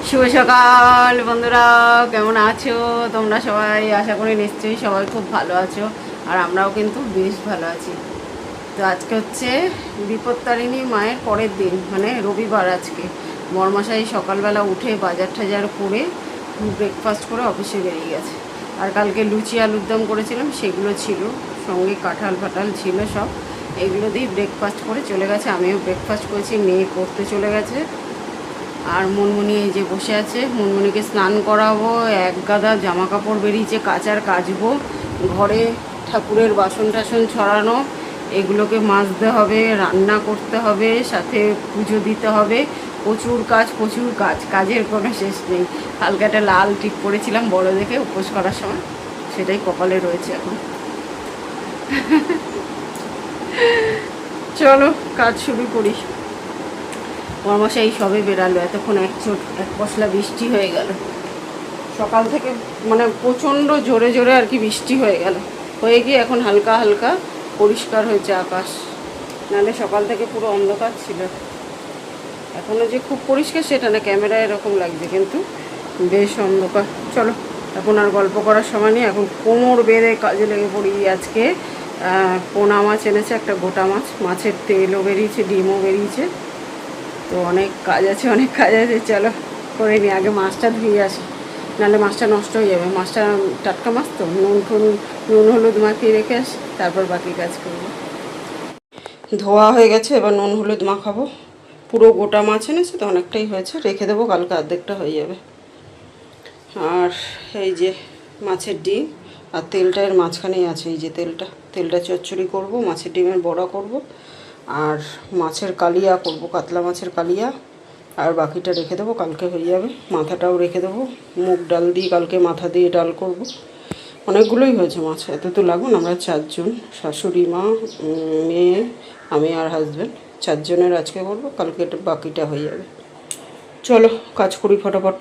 শুভ সকাল বন্ধুরা, কেমন আছো তোমরা সবাই? আশা করি নিশ্চয়ই সবাই খুব ভালো আছো, আর আমরাও কিন্তু বেশ ভালো আছি। তো আজকে হচ্ছে বিপত্তারিণী মায়ের পরের দিন, মানে রবিবার। আজকে বরমশাই সকালবেলা উঠে বাজার টাজার করে ব্রেকফাস্ট করে অফিসে বেরিয়ে গেছে। আর কালকে লুচি আলুর দম করেছিলাম, সেগুলো ছিল, সঙ্গে কাঁঠাল ফাটাল ছিল সব। এগুলো দিয়ে ব্রেকফাস্ট করে চলে গেছে। আমিও ব্রেকফাস্ট করেছি, মেয়ে পড়তে চলে গেছে। আর মুনমুনি এই যে বসে আছে, মুনমুনিকে স্নান করাবো। এক গাদা জামা কাপড় বেরিয়েছে, কাচার কাচবো। ঘরে ঠাকুরের বাসন টাসন ছড়ানো, এগুলোকে মাজতে হবে, রান্না করতে হবে, সাথে পুজো দিতে হবে। প্রচুর কাজ, প্রচুর কাজ, কাজের কোনো শেষ নেই। কালকে একটা লাল টিপ পরেছিলাম বড় দেখে উপোস করার সময়, সেটাই কপালে রয়েছে এখন। চলো কাজ শুরু করি। বরমশাই সবে বেরালো, এতক্ষণ এক পশলা বৃষ্টি হয়ে গেল। সকাল থেকে মানে প্রচণ্ড জোরে জোরে আর কি বৃষ্টি হয়ে গেল, হয়ে গিয়ে এখন হালকা হালকা পরিষ্কার হয়েছে আকাশ। নাহলে সকাল থেকে পুরো অন্ধকার ছিল। এখনও যে খুব পরিষ্কার সেটা না, ক্যামেরায় এরকম লাগছে, কিন্তু বেশ অন্ধকার। চলো এখন আর গল্প করার সময় নেই, এখন কোমর বেঁধে কাজে লেগে পড়ি। আজকে পোনা মাছ এনেছে, একটা গোটা মাছ, মাছের তেলও বেরিয়েছে, ডিমও বেরিয়েছে। তো অনেক কাজ আছে, অনেক কাজ আছে। চলো করে নিই, আগে মাছটা ধুয়ে আসি, নাহলে মাছটা নষ্ট হয়ে যাবে। মাছটা টাটকা মাছ তো, নুন হলুদ মাখিয়ে রেখে আসি, তারপর বাকি কাজ করবো। ধোয়া হয়ে গেছে, এবার নুন হলুদ মাখাবো। পুরো গোটা মাছ এনেছে তো অনেকটাই হয়েছে, রেখে দেবো, কালকে অর্ধেকটা হয়ে যাবে। আর এই যে মাছের ডিম, আর তেলটা এর মাঝখানেই আছে, এই যে তেলটা চচ্চড়ি করব, মাছের ডিমের বড়া করব, আর মাছের কালিয়া করব, কাতলা মাছের কালিয়া। আর বাকিটা রেখে দেবো, কালকে হয়ে যাবে। মাথাটাও রেখে দেবো, মুগ ডাল দিয়ে কালকে মাথা দিয়ে ডাল করব। অনেকগুলোই হয়েছে মাছ, এত তো লাগুন। আমরা 4 জন, শাশুড়ি মা, মেয়ে, আমি আর হাজব্যান্ড, 4 জনের আজকে করবো, কালকে বাকিটা হয়ে যাবে। চলো কাজ করি ফটাফট।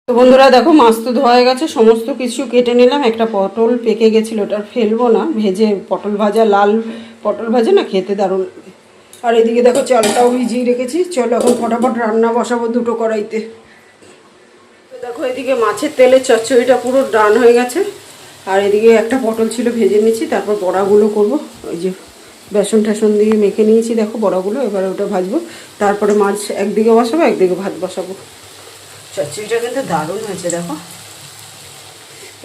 তো বন্ধুরা দেখো, মাছ তো ধোয়া হয়ে গেছে, সমস্ত কিছু কেটে নিলাম। একটা পটল পেকে গেছিলো, ওটা ফেলবো না, ভেজে পটল ভাজা, লাল পটল ভাজা না খেতে দারুণ। আর এদিকে দেখো চালটাও ভিজিয়ে রেখেছি। চলো এখন ফটাফট রান্না বসাবো দুটো কড়াইতে। তো দেখো এদিকে মাছের তেলের চচ্চড়িটা পুরো ডান হয়ে গেছে। আর এদিকে একটা পটল ছিল, ভেজে নিয়েছি, তারপর বড়াগুলো করব। ওই যে বেসন টেসন দিয়ে মেখে নিয়েছি দেখো বড়াগুলো, এবারে ওটা ভাজবো। তারপরে মাছ একদিকে বসাবো, একদিকে ভাত বসাবো। চচ্চড়িটা কিন্তু দারুণ হয়েছে দেখো,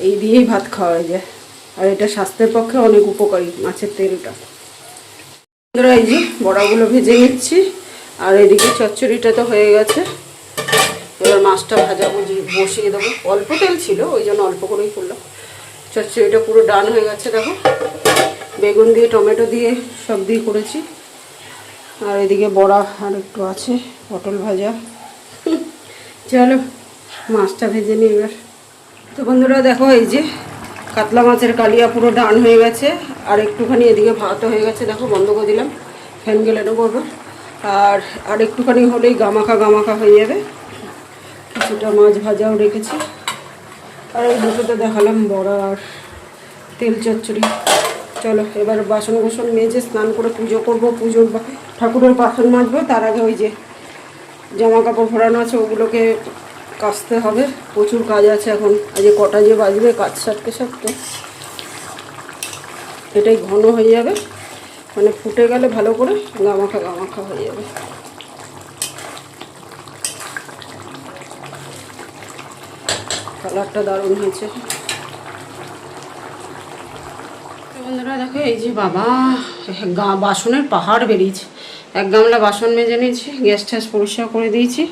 এই দিয়েই ভাত খাওয়া যায়। আর এটা স্বাস্থ্যের পক্ষে অনেক উপকারী মাছের তেলটা। এই যে বড়াগুলো ভেজে নিচ্ছি, আর এদিকে চচ্চড়িটা তো হয়ে গেছে। এবার মাছটা ভাজা বসিয়ে দেবো। অল্প তেল ছিল, ওই জন্য অল্প করেই করলাম। চচ্চড়িটা পুরো ডান হয়ে গেছে দেখো, বেগুন দিয়ে টমেটো দিয়ে সব দিয়ে করেছি। আর এদিকে বড়া আর একটু আছে, পটল ভাজা। চলো মাছটা ভেজে নিই এবার। তো বন্ধুরা দেখো, এই যে কাতলা মাছের কালিয়া পুরো ডান হয়ে গেছে। আর একটুখানি এদিকে ভাতও হয়ে গেছে দেখো, বন্ধ করে দিলাম, ফ্যান গেলানো করবো। আর একটুখানি হলেই গামাখা হয়ে যাবে। কিছুটা মাছ ভাজাও রেখেছি। আর এই দুটোতে দেখালাম বড়া আর তেল চচ্চড়ি। চলো এবার বাসন কোসন মেজে স্নান করে পুজো করবো, পুজোর ঠাকুরের বাসন মাজবো। তার আগে ওই যে জামা কাপড় ভরানো আছে, ওগুলোকে কাচতে হবে। প্রচুর কাজ আছে এখন। আজ কটা যে বাজবে কাজ সারতে এটাই ঘন হয়ে যাবে, মানে ফুটে গেলে ভালো করে গামাখা হয়ে যাবে। কালারটা দারুণ হয়েছে। বন্ধুরা দেখো, এই যে বাবা বাসনের পাহাড় বেরিয়েছে। এক গামলা বাসন মেজে নিয়েছি, গ্যাস ট্যাস পরিষ্কার করে দিয়েছি।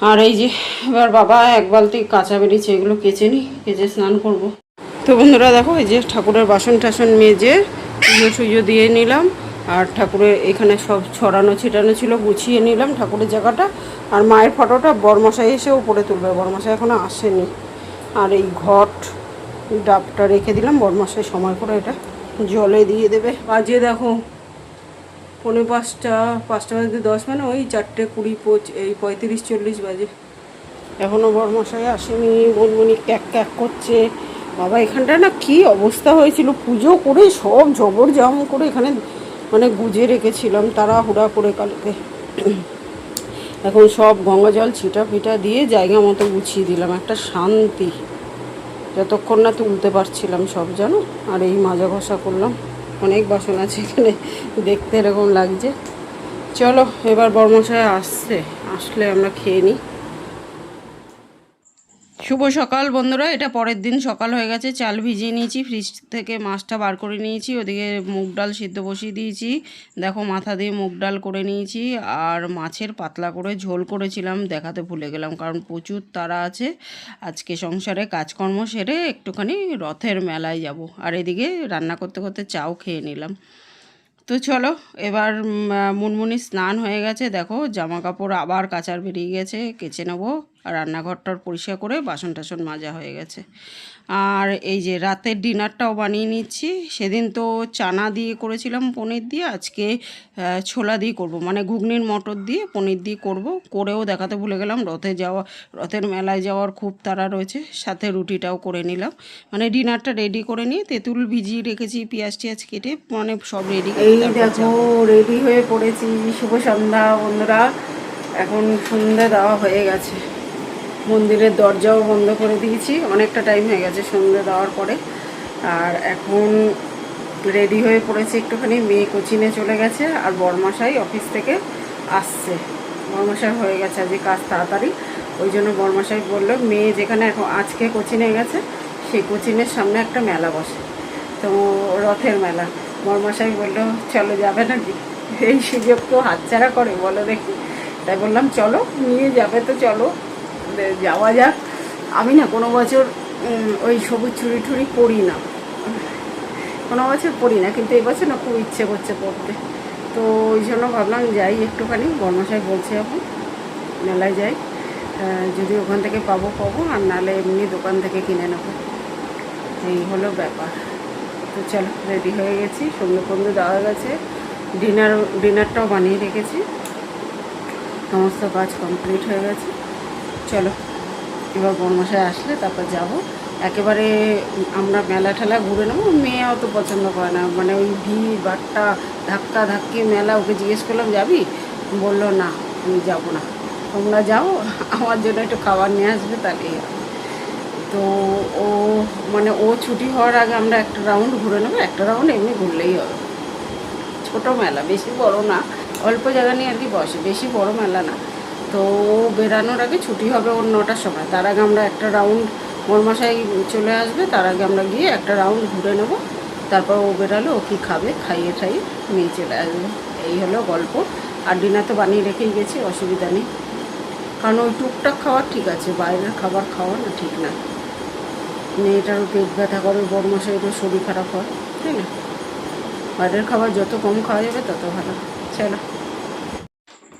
আর এই যে এবার বাবা এক বালতি কাঁচা বেরিয়েছে, এগুলো কেচে নিই, কেচে স্নান করব। তো বন্ধুরা দেখো, এই যে ঠাকুরের বাসন টাসন মেজে পুজো দিয়ে নিলাম। আর ঠাকুরের এখানে সব ছড়ানো ছিটানো ছিল, গুছিয়ে নিলাম ঠাকুরের জায়গাটা। আর মায়ের ফটোটা বরমশাই এসে উপরে তুলবে, বরমশাই এখনও আসেনি। আর এই ঘট ডাবটা রেখে দিলাম, বরমশাই সময় করে এটা জলে দিয়ে দেবে। বাজে দেখো 5:45 বাজতে 10, মানে ওই 4:20 এই 35-40 বাজে। এখনও বরমশাই আসেনি। মনমনি ক্যাক করছে। বাবা এখানটা না কি অবস্থা হয়েছিল, পুজো করে সব জবরজম করে এখানে মানে গুজে রেখেছিলাম তাড়াহুড়া করে কালকে। এখন সব গঙ্গা জল ছিটা ফিটা দিয়ে জায়গা মতো গুছিয়ে দিলাম, একটা শান্তি, যতক্ষণ না তুলতে পারছিলাম সব, জানো। আর এই মাজা ঘষা করলাম, অনেক বাসন আছে এখানে, দেখতে এরকম লাগছে। চলো এবার বর্মশাই আসলে আমরা খেয়ে নিই। শুভ সকাল বন্ধুরা, এটা পরের দিন সকাল হয়ে গেছে। চাল ভিজিয়ে নিয়েছি, ফ্রিজ থেকে মাছটা বার করে নিয়েছি, ওদিকে মুগ ডাল সিদ্ধ বসিয়ে দিয়েছি। দেখো মাথা দিয়ে মুগ ডাল করে নিয়েছি, আর মাছের পাতলা করে ঝোল করেছিলাম, দেখাতে ভুলে গেলাম, কারণ প্রচুর তাড়া আছে আজকে সংসারে, কাজকর্ম সেরে একটুখানি রথের মেলায় যাব। আর এদিকে রান্না করতে করতে চাও খেয়ে নিলাম। তো চলো এবার মুনমুনি স্নান হয়ে গেছে, দেখো জামা কাপড় আবার কাচার বেরিয়ে গেছে, কেচে নেবো। আর রান্নাঘরটার পরিষ্কার করে বাসন টাসন মাজা হয়ে গেছে। আর এই যে রাতের ডিনারটাও বানিয়ে নিচ্ছি। সেদিন তো চানা দিয়ে করেছিলাম পনির দিয়ে, আজকে ছোলা দিয়ে করব, মানে ঘুগনির মটর দিয়ে পনির দিয়ে করব। করেও দেখাতে ভুলে গেলাম, রথের মেলায় যাওয়ার খুব তাড়া রয়েছে, সাথে রুটিটাও করে নিলাম। মানে ডিনারটা রেডি করে নিয়ে তেঁতুল ভিজিয়ে রেখেছি, পেঁয়াজ টিয়াজ কেটে, মানে সব রেডি। এই দেখো রেডি হয়ে পড়েছি। শুভ সন্ধ্যা বন্ধুরা, এখন সন্ধ্যা দেওয়া হয়ে গেছে, মন্দিরের দরজাও বন্ধ করে দিয়েছি, অনেকটা টাইম হয়ে গেছে সন্ধ্যে দেওয়ার পরে। আর এখন রেডি হয়ে পড়েছি একটুখানি, মেয়ে কোচিনে চলে গেছে, আর বরমাশাই অফিস থেকে আসছে। বরমাশাই হয়ে গেছে আজকে কাজ তাড়াতাড়ি, ওই জন্য বরমাশাই বললো, মেয়ে যেখানে এখন আজকে কোচিনে গেছে সেই কোচিনের সামনে একটা মেলা বসে, তো রথের মেলা। বরমাশাই বললো চলো, যাবে নাকি? এই সুযোগ তো হাতছাড়া করে বলো দেখি। তাই বললাম চলো, নিয়ে যাবে তো চলো যাওয়া যাক। আমি না কোনো বছর ওই সবুজ চুড়ি টুড়ি পরি না, কোনো বছর পরি না, কিন্তু এই বছর না খুব ইচ্ছে করছে পড়তে, তো ওই জন্য ভাবলাম যাই একটুখানি। বর্মশাই বলছে এখন মেলায় যাই, যদি ওখান থেকে পাবো, আর নাহলে এমনি দোকান থেকে কিনে নেবো, এই হলো ব্যাপার। তো চলো রেডি হয়ে গেছি, সন্ধ্যে দেওয়া গেছে, ডিনারটাও বানিয়ে রেখেছি, সমস্ত কাজ কমপ্লিট হয়ে গেছে। চলো এবার বরমশাই আসলে তারপর যাব একেবারে, আমরা মেলা ঠেলা ঘুরে নেবো। মেয়ে অত পছন্দ করে না, মানে ওই ভিড় বাট্টা ধাক্কা ধাক্কি মেলা। ওকে জিজ্ঞেস করলাম যাবি, বললো না আমি যাবো না, তোমরা যাও, আমার জন্য একটু খাবার নিয়ে আসবে তাহলেই। তো ও মানে ও ছুটি হওয়ার আগে আমরা একটা রাউন্ড ঘুরে নেবো, একটা রাউন্ড এমনি ঘুরলেই হবে, ছোটো মেলা, বেশি বড় না, অল্প জায়গা নিয়ে আর কি বসে, বেশি বড় মেলা না। তো ও বেরানোর আগে ছুটি হবে ওর 9টার সময়, তার আগে আমরা একটা রাউন্ড, বরমশাই চলে আসবে তার আগে আমরা গিয়ে একটা রাউন্ড ঘুরে নেব, তারপর ও বেরালো, ও কি খাবে খাইয়ে নিয়ে চলে আসবে। এই হলো গল্প। আর ডিনার তো বানিয়ে রেখেই গেছি, অসুবিধা নেই, কারণ ওই টুকটাক খাবার ঠিক আছে, বাইরের খাবার খাওয়া না ঠিক না, মেয়েটারও পেট ব্যথা করে, বরমশাইয়েরও শরীর খারাপ হয়, তাই না? বাইরের খাবার যত কম খাওয়া যাবে তত ভালো। চলো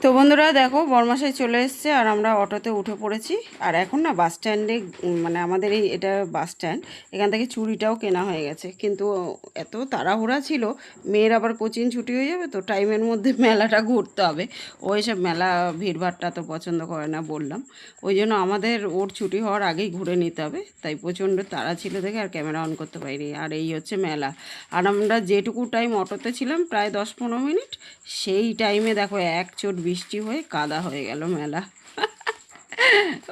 তো বন্ধুরা দেখো বরমাসায় চলে এসছে, আর আমরা অটোতে উঠে পড়েছি। আর এখন না বাস স্ট্যান্ডে, মানে আমাদের এটা বাস স্ট্যান্ড, এখান থেকে চুড়িটাও কেনা হয়ে গেছে, কিন্তু এত তাড়াহুড়া ছিল, মেয়ের আবার কোচিং ছুটি হয়ে যাবে, তো টাইমের মধ্যে মেলাটা ঘুরতে হবে। ও এসব মেলা ভিড়ভাড়টা তো পছন্দ করে না বললাম, ওই জন্য আমাদের ওর ছুটি হওয়ার আগেই ঘুরে নিতে হবে, তাই প্রচণ্ড তাড়া ছিল দেখে আর ক্যামেরা অন করতে পারিনি। আর এই হচ্ছে মেলা, আর আমরা যেটুকু টাইম অটোতে ছিলাম প্রায় 10-15 মিনিট, সেই টাইমে দেখো এক চোট বৃষ্টি হয়ে কাদা হয়ে গেল মেলা।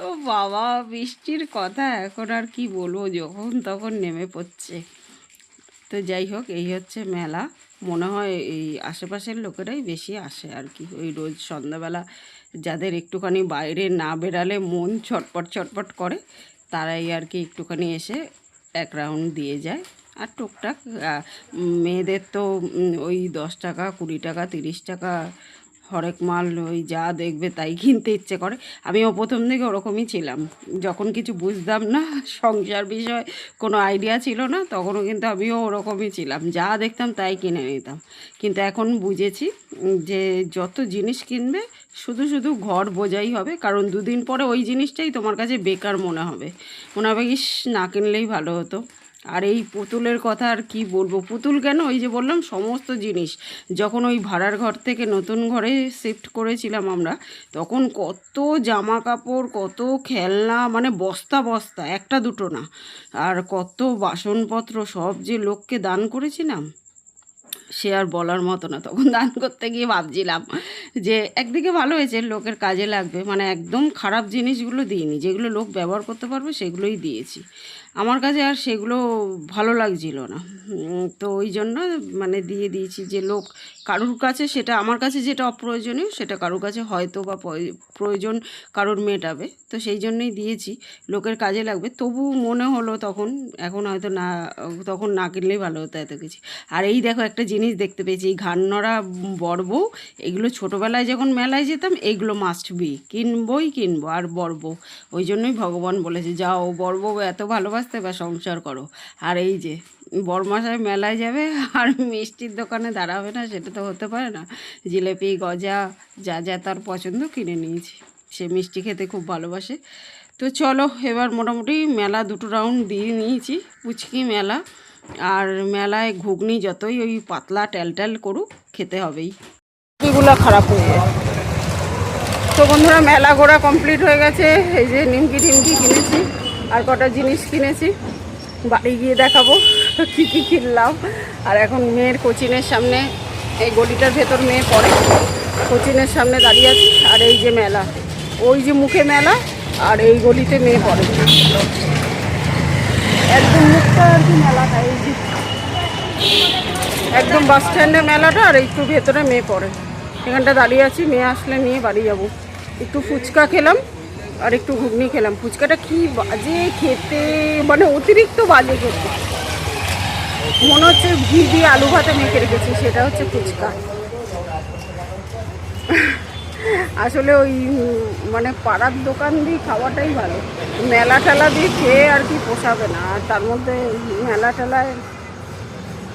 ও বাবা, বৃষ্টির কথা এখন আর কি বলবো, যখন তখন নেমে পড়ছে। তো যাই হোক, এই হচ্ছে মেলা। মনে হয় এই আশেপাশের লোকেরাই বেশি আসে আর কি, ওই রোজ সন্ধ্যাবেলা যাদের একটুখানি বাইরে না বেরালে মন ছটপট ছটপট করে, তারাই আর কি একটুখানি এসে এক রাউন্ড দিয়ে যায়। আর টুকটাক মেয়েদের তো ওই 10 টাকা 20 টাকা 30 টাকা হরেক মাল, ওই যা দেখবে তাই কিনতে ইচ্ছে করে। আমিও প্রথম দিকে ওরকমই ছিলাম, যখন কিছু বুঝতাম না, সংসার বিষয় কোনো আইডিয়া ছিল না, তখনও কিন্তু আমিও ওরকমই ছিলাম, যা দেখতাম তাই কিনে নিতাম। কিন্তু এখন বুঝেছি যে যত জিনিস কিনবে শুধু শুধু ঘর বোঝাই হবে, কারণ 2 দিন পরে ওই জিনিসটাই তোমার কাছে বেকার মনে হবে, ইস না কিনলেই ভালো হতো। আর এই পুতুলের কথা আর কি বলবো, পুতুল কেন, ওই যে বললাম সমস্ত জিনিস, যখন ওই ভাড়ার ঘর থেকে নতুন ঘরে শিফট করেছিলাম আমরা, তখন কত জামা কাপড়, কত খেলনা, মানে বস্তা বস্তা, একটা দুটো না, আর কত বাসনপত্র, সব যে লোককে দান করেছিলাম, সে আর বলার মতো না। তখন দান করতে গিয়ে ভাবছিলাম যে একদিকে ভালো হয়েছে, লোকের কাজে লাগবে, মানে একদম খারাপ জিনিসগুলো দিইনি, যেগুলো লোক ব্যবহার করতে পারবে সেগুলোই দিয়েছি। আমার কাছে আর সেগুলো ভালো লাগছিল না, তো ওই জন্য মানে দিয়ে দিয়েছি যে লোক কারুর কাছে, সেটা আমার কাছে যেটা অপ্রয়োজনীয় সেটা কারুর কাছে হয়তো বা প্রয়োজন কারোর মেটাবে, তো সেই জন্যই দিয়েছি, লোকের কাজে লাগবে। তবু মনে হলো তখন, এখন হয়তো না, তখন না কিনলেই ভালো হতো এত কিছু। আর এই দেখো একটা জিনিস দেখতে পেয়েছি, এই ঘাড়নড়া বড়বউ, এগুলো ছোটোবেলায় যখন মেলায় যেতাম এগুলো মাস্ট বি, কিনবো আর বড়বউ, ওই জন্যই ভগবান বলেছে যাও বড়বউ এত ভালোবাসতে বা সংসার করো। আর এই যে বড়মশাই মেলায় যাবে আর মিষ্টির দোকানে দাঁড়াবে না, সেটা তো হতে পারে না। জিলেপি গজা যা যা তার পছন্দ কিনে নিয়েছি, সে মিষ্টি খেতে খুব ভালোবাসে। তো চলো এবার মোটামুটি মেলা 2টো রাউন্ড দিয়ে নিয়েছি, পুচকি মেলা আর মেলায় ঘুগনি যতই ওই পাতলা ট্যাল করুক খেতে হবেই, এগুলো খারাপ হয়ে যায়। তো বন্ধুরা মেলা ঘোরা কমপ্লিট হয়ে গেছে, এই যে নিমকি টিমকি কিনেছি আর কটা জিনিস কিনেছি, বাড়ি গিয়ে দেখাবো কী কী কিনলাম। আর এখন মেয়ের কোচিনের সামনে, এই গলিটার ভেতর মেয়ে পড়ে, কোচিনের সামনে দাঁড়িয়ে আছি। আর এই যে মেলা, ওই যে মুখে মেলা আর এই গলিতে মেয়ে পড়ে, একদম মুখটা আর কি মেলাটা, এই যে একদম বাস স্ট্যান্ডে মেলাটা আর একটু ভেতরে মেয়ে পড়ে, এখানটা দাঁড়িয়ে আছি, মেয়ে আসলে নিয়ে বাড়ি যাব। একটু ফুচকা খেলাম আর একটু ঘুগনি খেলাম, ফুচকাটা কি বাজে খেতে, মানে অতিরিক্ত বাজে খেতে, মনে হচ্ছে ঘি দিয়ে আলু ভাতে মেখে রেখেছি, সেটা হচ্ছে ফুচকা। আসলে ওই মানে পাড়ার দোকান দিয়ে খাওয়াটাই ভালো, মেলা টেলা দিয়ে খেয়ে আর কি পোষাবে না। আর তার মধ্যে মেলা টেলায়,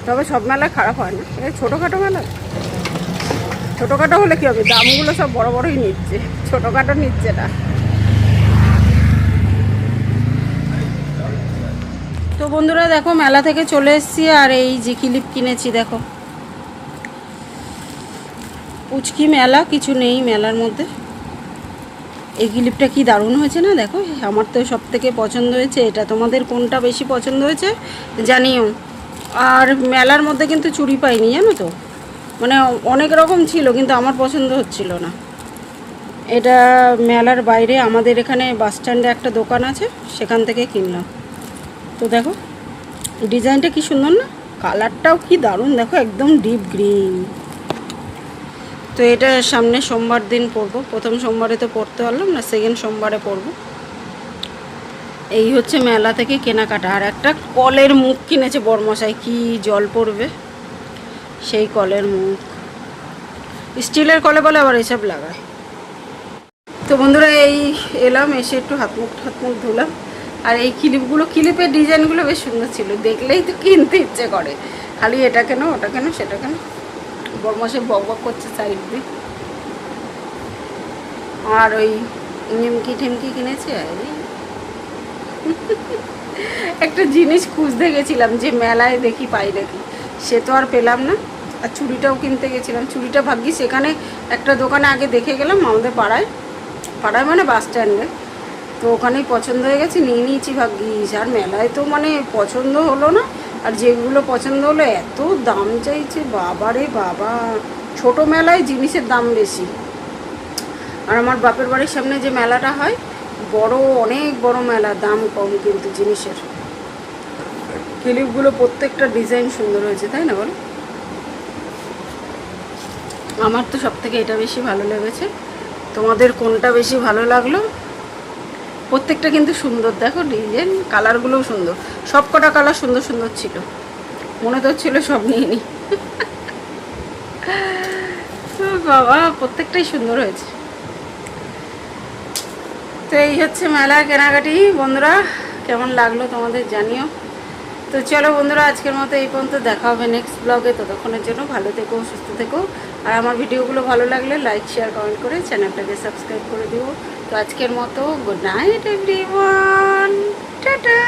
তবে সব মেলায় খারাপ হয় না, এই ছোটোখাটো মেলা, ছোটোখাটো হলে কী হবে, দামগুলো সব বড় বড়ই নিচ্ছে, ছোটোখাটো নিচ্ছে না। তো বন্ধুরা দেখো মেলা থেকে চলে এসেছি, আর এই যে ক্লিপ কিনেছি দেখো, পুচকি মেলা কিছু নেই মেলার মধ্যে, এই ক্লিপটা কি দারুণ হয়েছে না দেখো, আমার তো সব থেকে পছন্দ হয়েছে এটা, তোমাদের কোনটা বেশি পছন্দ হয়েছে জানিও। আর মেলার মধ্যে কিন্তু চুড়ি পাইনি জানো তো, মানে অনেক রকম ছিল কিন্তু আমার পছন্দ হচ্ছিল না। এটা মেলার বাইরে আমাদের এখানে বাস স্ট্যান্ডে একটা দোকান আছে, সেখান থেকে কিনলাম। তো দেখো ডিজাইনটা কি সুন্দর না, কালারটাও কি দারুণ দেখো, একদম ডিপ গ্রিন। তো এটা সামনে সোমবার দিন পরবো, প্রথম সোমবারে তো পরতে পারলাম না, সেকেন্ড সোমবারে পরবো। এই হচ্ছে মেলা থেকে কেনাকাটা। আর একটা কলের মুখ কিনেছে বড়মশাই, কি জল পড়বে সেই কলের মুখ, স্টিলের কলে বলে আবার এসব লাগায়। তো বন্ধুরা এই এলাম, এসে একটু হাত মুখ ধুলাম। আর এই ক্লিপের ডিজাইনগুলো বেশ সুন্দর ছিল, দেখলেই তো কিনতে ইচ্ছে করে, খালি এটা কেন ওটা কেন সেটা কেন, বড়মশাই বক করছে সাইড দিয়ে। আর ওই নিমকি টিমকি কিনেছে। একটা জিনিস খুঁজতে গেছিলাম যে মেলায় দেখি পাই নাকি, সে তো আর পেলাম না। আর চুড়িটাও কিনতে গেছিলাম, চুড়িটা ভাগ্যি সেখানে একটা দোকানে আগে দেখে গেলাম, আমাদের পাড়ায় মানে বাস স্ট্যান্ডে, তো ওখানেই পছন্দ হয়ে গেছে, নিয়ে নিয়েছি ভাগ্যিস। আর মেলায় তো মানে পছন্দ হলো না, আর যেগুলো পছন্দ হলো এত দাম চাইছে, বাবা রে বাবা, ছোটো মেলায় জিনিসের দাম বেশি। আর আমার বাপের বাড়ির সামনে যে মেলাটা হয় বড়, অনেক বড় মেলা, দাম কম কিন্তু জিনিসের। ক্লিপগুলো প্রত্যেকটা ডিজাইন সুন্দর হয়েছে, তাই না বলো? আমার তো সব থেকে এটা বেশি ভালো লেগেছে, তোমাদের কোনটা বেশি ভালো লাগলো? প্রত্যেকটা কিন্তু সুন্দর, দেখো ডিজাইন, কালারগুলোও সুন্দর, সব কটা কালার সুন্দর সুন্দর ছিল, মনে তো ছিল সব নিয়ে নিই। বাবা প্রত্যেকটাই সুন্দর হয়েছে। তো এই হচ্ছে মেলার কেনাকাটি বন্ধুরা, কেমন লাগলো তোমাদের জানিও। তো চলো বন্ধুরা আজকের মতো এই পর্যন্ত, দেখা হবে নেক্সট ব্লগে, ততক্ষণের জন্য ভালো থেকো, সুস্থ থেকো। আর আমার ভিডিওগুলো ভালো লাগলে লাইক শেয়ার কমেন্ট করে চ্যানেলটাকে সাবস্ক্রাইব করে দিও। তো আজকের মতো গুড নাইট এভরিওয়ান, টাটা।